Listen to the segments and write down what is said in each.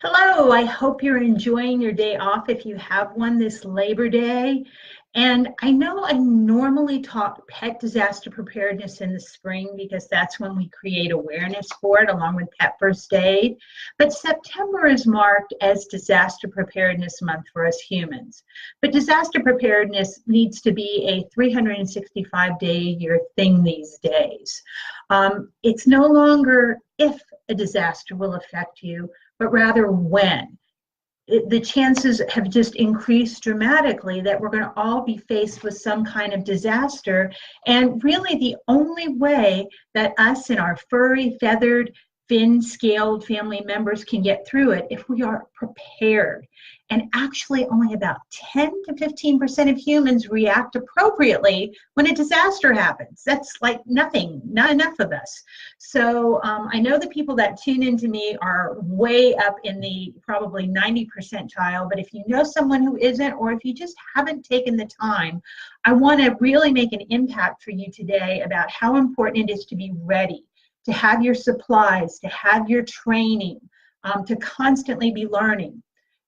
Hello, I hope you're enjoying your day off if you have one this Labor Day. And I know I normally talk pet disaster preparedness in the spring because that's when we create awareness for it along with Pet First Aid. But September is marked as Disaster Preparedness Month for us humans. But disaster preparedness needs to be a 365-day-a-year thing these days. It's no longer if a disaster will affect you, but rather when. The chances have just increased dramatically that we're going to all be faced with some kind of disaster. And really, the only way that us and our furry, feathered, fin-scaled family members can get through it if we are prepared. And actually, only about 10 to 15% of humans react appropriately when a disaster happens. That's like nothing, not enough of us. So I know the people that tune into me are way up in the probably 90 percentile, but if you know someone who isn't, or if you just haven't taken the time, I want to really make an impact for you today about how important it is to be ready, to have your supplies, to have your training, to constantly be learning,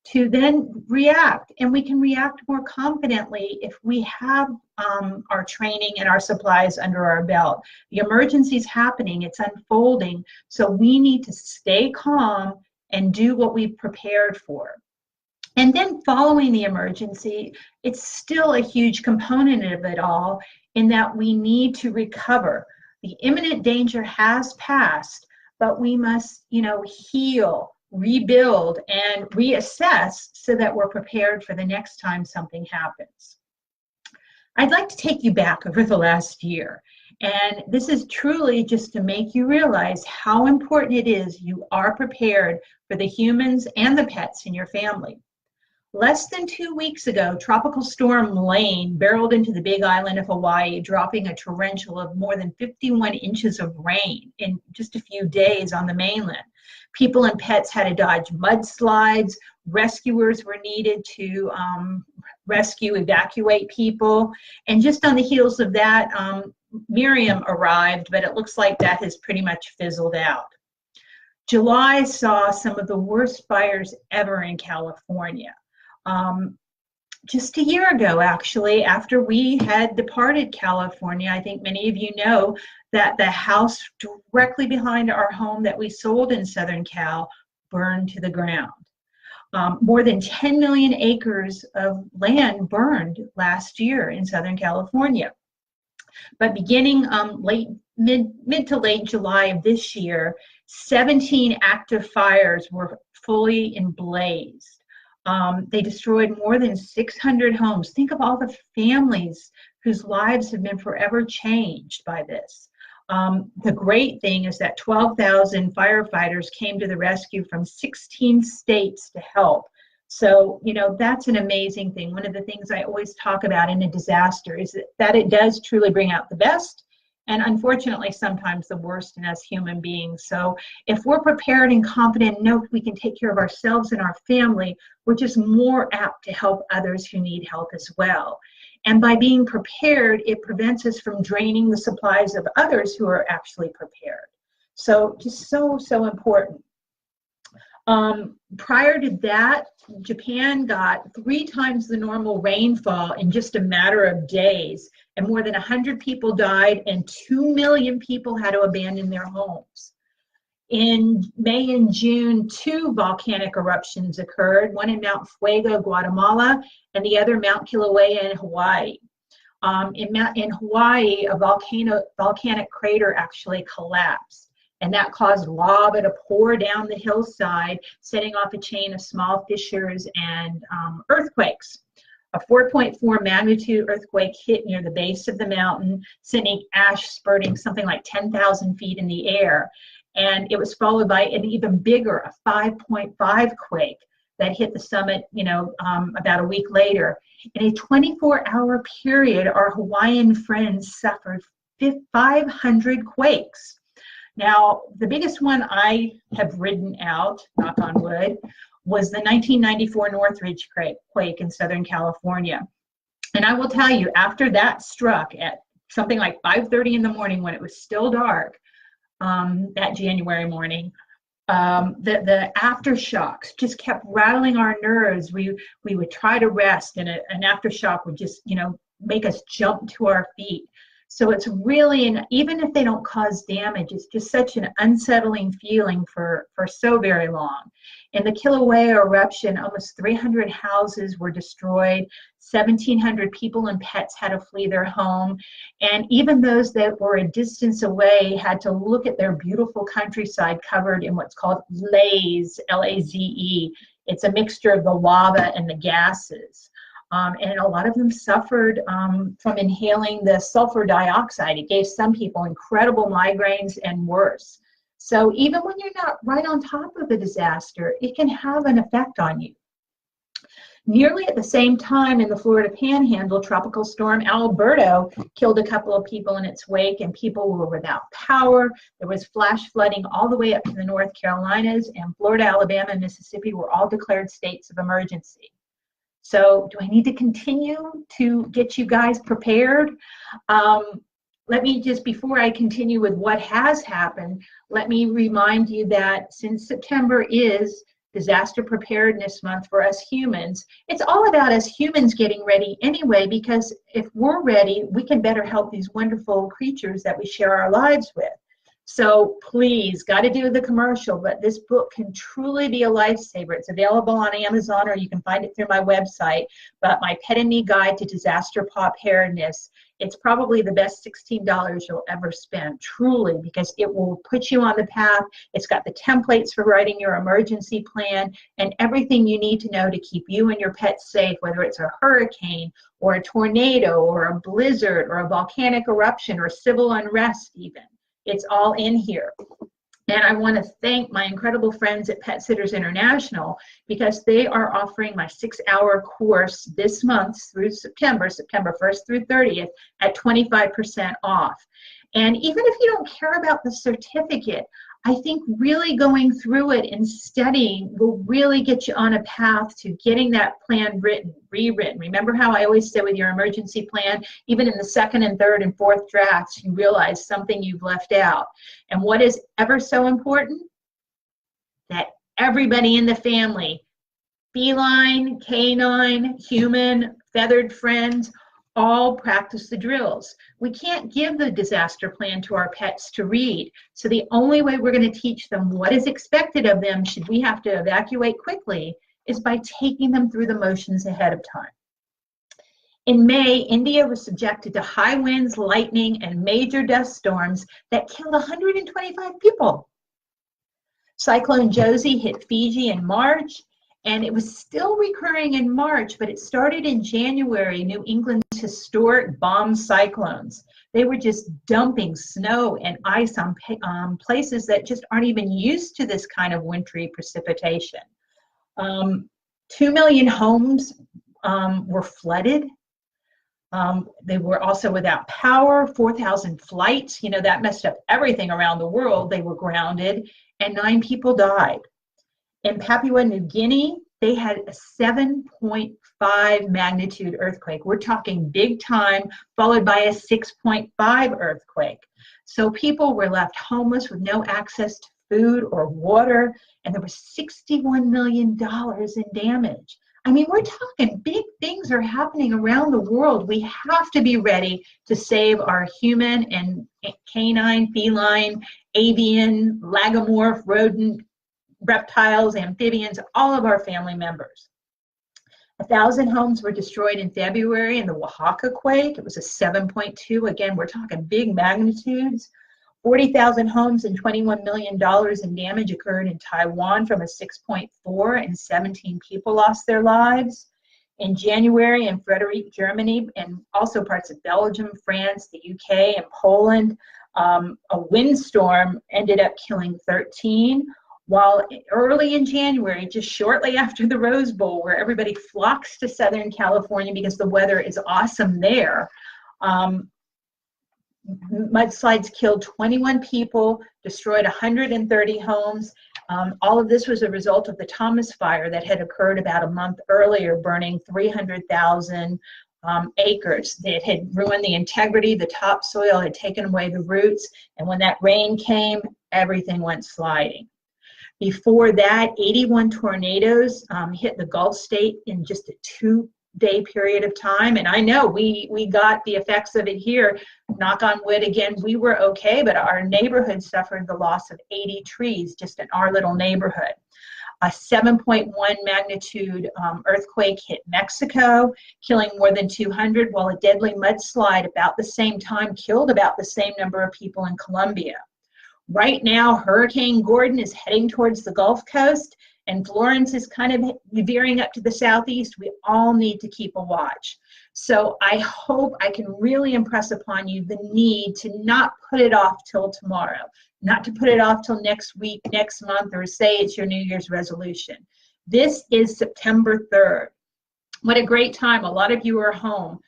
to then react. And we can react more confidently if we have our training and our supplies under our belt. The emergency is happening, it's unfolding, so we need to stay calm and do what we've prepared for. And then following the emergency, it's still a huge component of it all in that we need to recover. The imminent danger has passed, but we must, heal, rebuild, and reassess so that we're prepared for the next time something happens. I'd like to take you back over the last year, and this is truly just to make you realize how important it is you are prepared for the humans and the pets in your family. Less than 2 weeks ago, Tropical Storm Lane barreled into the Big Island of Hawaii, dropping a torrential of more than 51 inches of rain in just a few days on the mainland. People and pets had to dodge mudslides. Rescuers were needed to evacuate people. And just on the heels of that, Miriam arrived, but it looks like that has pretty much fizzled out. July saw some of the worst fires ever in California. Just a year ago, actually, after we had departed California, I think many of you know that the house directly behind our home that we sold in Southern Cal burned to the ground. More than 10 million acres of land burned last year in Southern California. But beginning mid to late July of this year, 17 active fires were fully emblazed. They destroyed more than 600 homes. Think of all the families whose lives have been forever changed by this. The great thing is that 12,000 firefighters came to the rescue from 16 states to help. So, that's an amazing thing. One of the things I always talk about in a disaster is that it does truly bring out the best, and unfortunately sometimes the worst in us human beings. So if we're prepared and confident and know we can take care of ourselves and our family, we're just more apt to help others who need help as well. And by being prepared, it prevents us from draining the supplies of others who are actually prepared. So just so important. Prior to that, Japan got 3 times the normal rainfall in just a matter of days, and more than 100 people died, and 2 million people had to abandon their homes. In May and June, 2 volcanic eruptions occurred, one in Mount Fuego, Guatemala, and the other Mount Kilauea in Hawaii. In Hawaii, a volcanic crater actually collapsed, and that caused lava to pour down the hillside, setting off a chain of small fissures and earthquakes. A 4.4 magnitude earthquake hit near the base of the mountain, sending ash spurting something like 10,000 feet in the air. And it was followed by an even bigger, a 5.5 quake that hit the summit, about a week later. In a 24-hour period, our Hawaiian friends suffered 500 quakes. Now, the biggest one I have written out, knock on wood, was the 1994 Northridge quake in Southern California. And I will tell you, after that struck at something like 5:30 in the morning when it was still dark, that January morning, The aftershocks just kept rattling our nerves. We would try to rest, and an aftershock would just, make us jump to our feet. So it's really, and even if they don't cause damage, it's just such an unsettling feeling for so very long. In the Kilauea eruption, almost 300 houses were destroyed. 1,700 people and pets had to flee their home. And even those that were a distance away had to look at their beautiful countryside covered in what's called laze, L-A-Z-E. It's a mixture of the lava and the gases. And a lot of them suffered from inhaling the sulfur dioxide. It gave some people incredible migraines and worse. So even when you're not right on top of a disaster, it can have an effect on you. Nearly at the same time in the Florida Panhandle, Tropical Storm Alberto killed a couple of people in its wake, and people were without power. There was flash flooding all the way up to the North Carolinas, and Florida, Alabama, and Mississippi were all declared states of emergency. So do I need to continue to get you guys prepared? Let me just, before I continue with what has happened, let me remind you that since September is Disaster Preparedness Month for us humans, it's all about us humans getting ready anyway, because if we're ready, we can better help these wonderful creatures that we share our lives with. So please, got to do the commercial, but this book can truly be a lifesaver. It's available on Amazon, or you can find it through my website. But My Pet and Me Guide to Disaster Preparedness, it's probably the best $16 you'll ever spend, truly, because it will put you on the path. It's got the templates for writing your emergency plan and everything you need to know to keep you and your pets safe, whether it's a hurricane or a tornado or a blizzard or a volcanic eruption or civil unrest even. It's all in here. And I want to thank my incredible friends at Pet Sitters International, because they are offering my 6-hour course this month through September 1st through 30th, at 25% off. And even if you don't care about the certificate, I think really going through it and studying will really get you on a path to getting that plan rewritten. Remember how I always say with your emergency plan, even in the second and third and fourth drafts, you realize something you've left out. And what is ever so important? That everybody in the family, feline, canine, human, feathered friends, all practice the drills. We can't give the disaster plan to our pets to read. So the only way we're going to teach them what is expected of them should we have to evacuate quickly is by taking them through the motions ahead of time. In May, India was subjected to high winds, lightning, and major dust storms that killed 125 people. Cyclone Josie hit Fiji in March, and it was still recurring in March, but it started in January, New England's historic bomb cyclones. They were just dumping snow and ice on places that just aren't even used to this kind of wintry precipitation. 2 million homes were flooded. They were also without power. 4,000 flights, that messed up everything around the world. They were grounded, and 9 people died. In Papua New Guinea, they had a 7.5 magnitude earthquake. We're talking big time, followed by a 6.5 earthquake. So people were left homeless with no access to food or water, and there was $61 million in damage. I mean, we're talking big things are happening around the world. We have to be ready to save our human and canine, feline, avian, lagomorph, rodent, reptiles, amphibians, all of our family members. 1,000 homes were destroyed in February in the Oaxaca quake. It was a 7.2. Again, we're talking big magnitudes. 40,000 homes and $21 million in damage occurred in Taiwan from a 6.4, and 17 people lost their lives. In January in Frederick, Germany, and also parts of Belgium, France, the UK, and Poland, a windstorm ended up killing 13. While early in January, just shortly after the Rose Bowl, where everybody flocks to Southern California because the weather is awesome there, mudslides killed 21 people, destroyed 130 homes. All of this was a result of the Thomas Fire that had occurred about a month earlier, burning 300,000 acres. It had ruined the integrity, the topsoil had taken away the roots, and when that rain came, everything went sliding. Before that, 81 tornadoes hit the Gulf state in just a 2-day period of time. And I know we got the effects of it here. Knock on wood again, we were okay, but our neighborhood suffered the loss of 80 trees just in our little neighborhood. A 7.1 magnitude earthquake hit Mexico, killing more than 200, while a deadly mudslide about the same time killed about the same number of people in Colombia. Right now, Hurricane Gordon is heading towards the Gulf Coast, and Florence is kind of veering up to the southeast. We all need to keep a watch. So I hope I can really impress upon you the need to not put it off till tomorrow, not to put it off till next week, next month, or say it's your New Year's resolution. This is September 3rd. What a great time. A lot of you are home.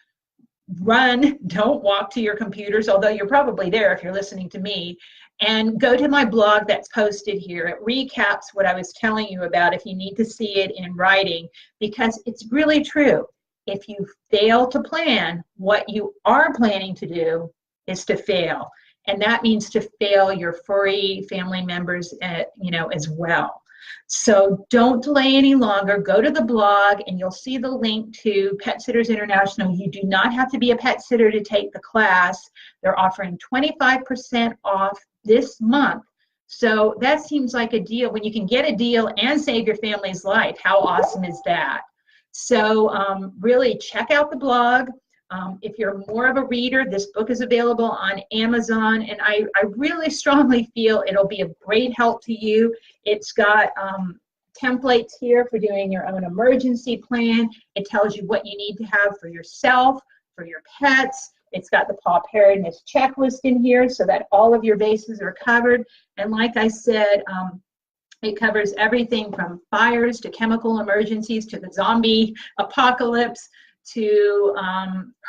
Run, don't walk to your computers, although you're probably there if you're listening to me, and go to my blog that's posted here. It recaps what I was telling you about if you need to see it in writing, because it's really true. If you fail to plan, what you are planning to do is to fail. And that means to fail your furry family members, as well. So don't delay any longer. Go to the blog and you'll see the link to Pet Sitters International. You do not have to be a pet sitter to take the class. They're offering 25% off this month. So that seems like a deal. When you can get a deal and save your family's life, how awesome is that? So really check out the blog. If you're more of a reader, this book is available on Amazon, and I really strongly feel it'll be of great help to you. It's got templates here for doing your own emergency plan. It tells you what you need to have for yourself, for your pets. It's got the paw preparedness checklist in here so that all of your bases are covered. And like I said, it covers everything from fires to chemical emergencies to the zombie apocalypse to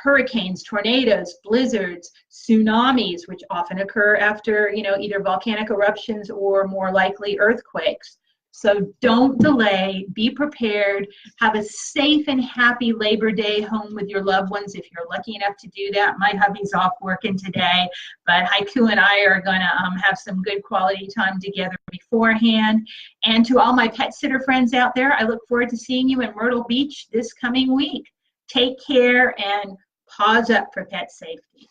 hurricanes, tornadoes, blizzards, tsunamis, which often occur after, either volcanic eruptions or more likely earthquakes. So don't delay, be prepared, have a safe and happy Labor Day home with your loved ones if you're lucky enough to do that. My hubby's off working today, but Haiku and I are going to have some good quality time together beforehand. And to all my pet sitter friends out there, I look forward to seeing you in Myrtle Beach this coming week. Take care and paws up for pet safety.